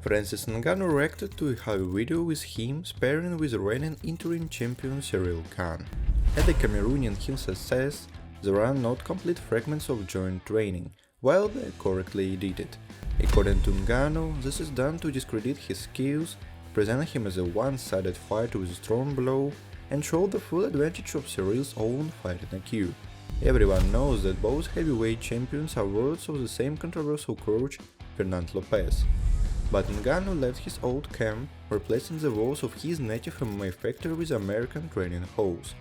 Francis Ngannou reacted to a high video with him sparring with reigning interim champion Cyril Gane. As the Cameroonian himself says, there are not complete fragments of joint training, while they correctly edited. According to Ngannou, this is done to discredit his skills, present him as a one-sided fighter with a strong blow, and show the full advantage of Cyril's own fighting IQ. Everyone knows that both heavyweight champions are words of the same controversial coach, Fernando Lopez. But Ngannou left his old camp, replacing the walls of his native MMA factory with American training halls.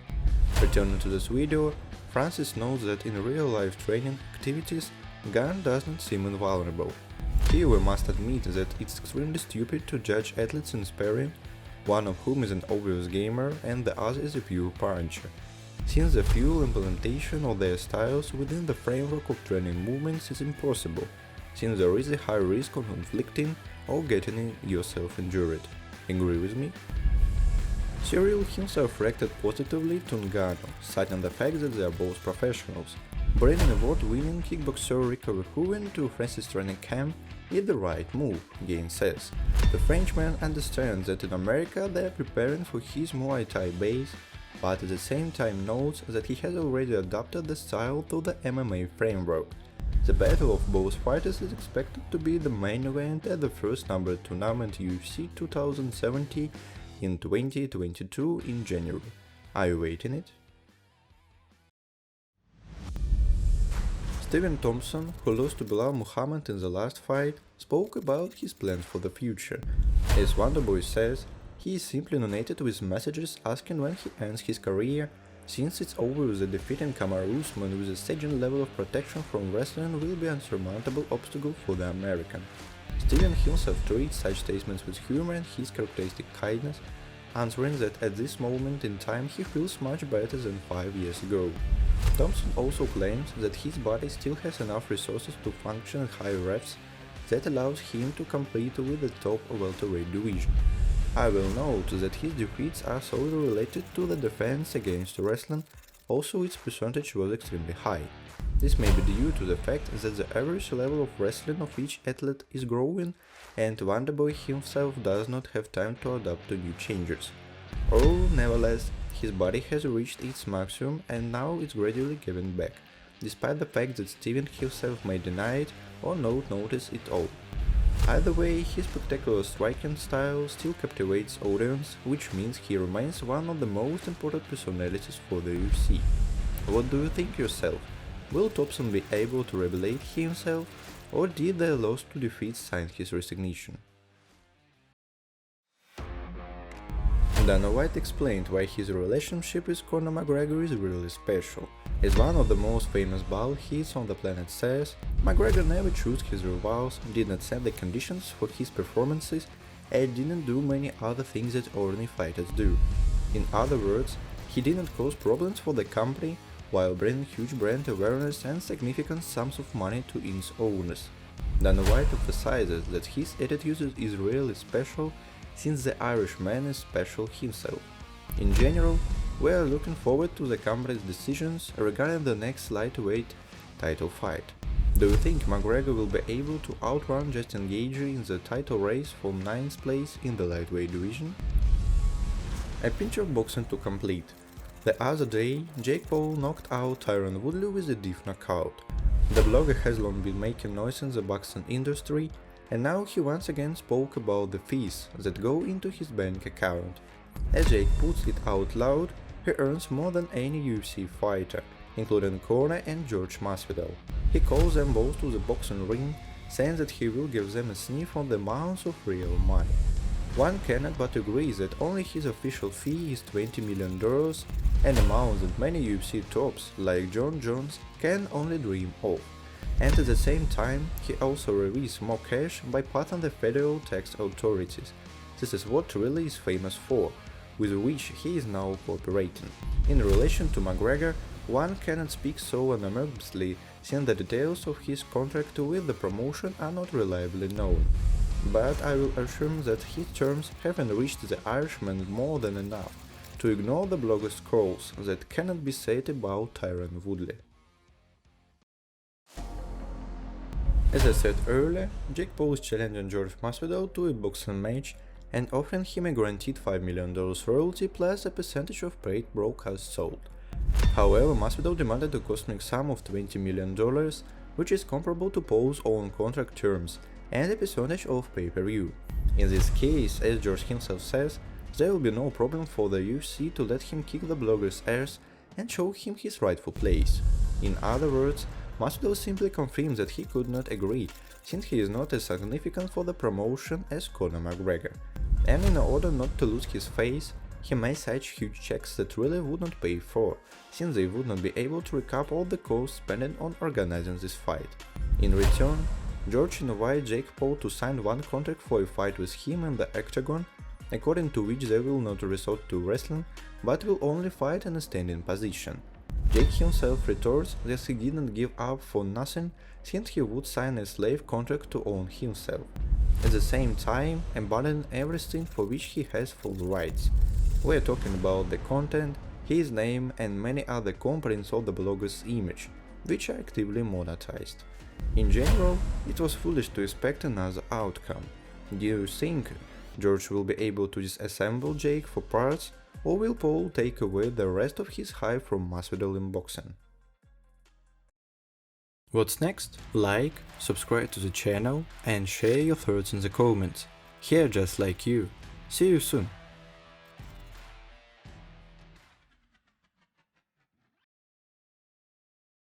Returning to this video, Francis notes that in real-life training activities, Gane does not seem invulnerable. Here we must admit that it's extremely stupid to judge athletes in sparring, one of whom is an obvious gamer and the other is a pure puncher, since the full implementation of their styles within the framework of training movements is impossible, since there is a high risk of inflicting or getting yourself injured. Agree with me? Cyril himself reacted positively to Ngannou, citing the fact that they are both professionals. Bringing award-winning kickboxer Rico Verhoeven to Francis' training camp is the right move, Gane says. The Frenchman understands that in America they are preparing for his Muay Thai base, but at the same time notes that he has already adapted the style to the MMA framework. The battle of both fighters is expected to be the main event at the first number 2 tournament UFC 2070 in 2022 in January. Are you waiting it? Stephen Thompson, who lost to Belal Muhammad in the last fight, spoke about his plans for the future. As Wonderboy says, he is simply inundated with messages asking when he ends his career, since it's obvious that defeating Kamaru Usman with a staging level of protection from wrestling will be an unsurmountable obstacle for the American. Stephen himself treats such statements with humor and his characteristic kindness, answering that at this moment in time he feels much better than 5 years ago. Thompson also claims that his body still has enough resources to function at high reps that allows him to compete with the top welterweight division. I will note that his defeats are solely related to the defense against wrestling, also its percentage was extremely high. This may be due to the fact that the average level of wrestling of each athlete is growing and Wonderboy himself does not have time to adapt to new changes. Nevertheless, his body has reached its maximum and now it's gradually giving back, despite the fact that Stephen himself may deny it or not notice it all. Either way, his spectacular striking style still captivates audience, which means he remains one of the most important personalities for the UFC. What do you think yourself? Will Thompson be able to rehabilitate himself, or did their loss to defeat sign his resignation? Dana White explained why his relationship with Conor McGregor is really special. As one of the most famous bald heads on the planet says, McGregor never chose his rivals, did not set the conditions for his performances, and didn't do many other things that ordinary fighters do. In other words, he didn't cause problems for the company while bringing huge brand awareness and significant sums of money to its owners. Dana White emphasizes that his attitude is really special since the Irishman is special himself. In general, we are looking forward to the company's decisions regarding the next lightweight title fight. Do you think McGregor will be able to outrun Justin Gaethje in the title race for 9th place in the lightweight division? A pinch of boxing to complete. The other day, Jake Paul knocked out Tyron Woodley with a deep knockout. The blogger has long been making noise in the boxing industry, and now he once again spoke about the fees that go into his bank account. As Jake puts it out loud, he earns more than any UFC fighter, including Conor and Jorge Masvidal. He calls them both to the boxing ring, saying that he will give them a sniff on the amounts of real money. One cannot but agree that only his official fee is $20 million, an amount that many UFC tops, like John Jones, can only dream of. And at the same time, he also released more cash by passing the federal tax authorities. This is what really is famous for, with which he is now cooperating. In relation to McGregor, one cannot speak so anonymously, since the details of his contract with the promotion are not reliably known. But I will assume that his terms have enriched the Irishman more than enough to ignore the blogger's calls that cannot be said about Tyron Woodley. As I said earlier, Jake Paul is challenging Jorge Masvidal to a boxing match and offering him a guaranteed $5 million royalty plus a percentage of paid broadcasts sold. However, Masvidal demanded a cosmic sum of $20 million, which is comparable to Paul's own contract terms, and a percentage of pay-per-view. In this case, as George himself says, there will be no problem for the UFC to let him kick the blogger's ass and show him his rightful place. In other words, Masvidal simply confirms that he could not agree, since he is not as significant for the promotion as Conor McGregor. And in order not to lose his face, he made such huge checks that really would not pay for, since they would not be able to recoup all the costs spent on organizing this fight. In return, George invited Jake Paul to sign one contract for a fight with him in the octagon, according to which they will not resort to wrestling, but will only fight in a standing position. Jake himself retorts that he didn't give up for nothing, since he would sign a slave contract to own himself, at the same time embodying everything for which he has full rights. We are talking about the content, his name and many other components of the blogger's image, which are actively monetized. In general, it was foolish to expect another outcome. Do you think George will be able to disassemble Jake for parts, or will Paul take away the rest of his hype from Masvidal in boxing? What's next? Like, subscribe to the channel and share your thoughts in the comments. Here just like you. See you soon.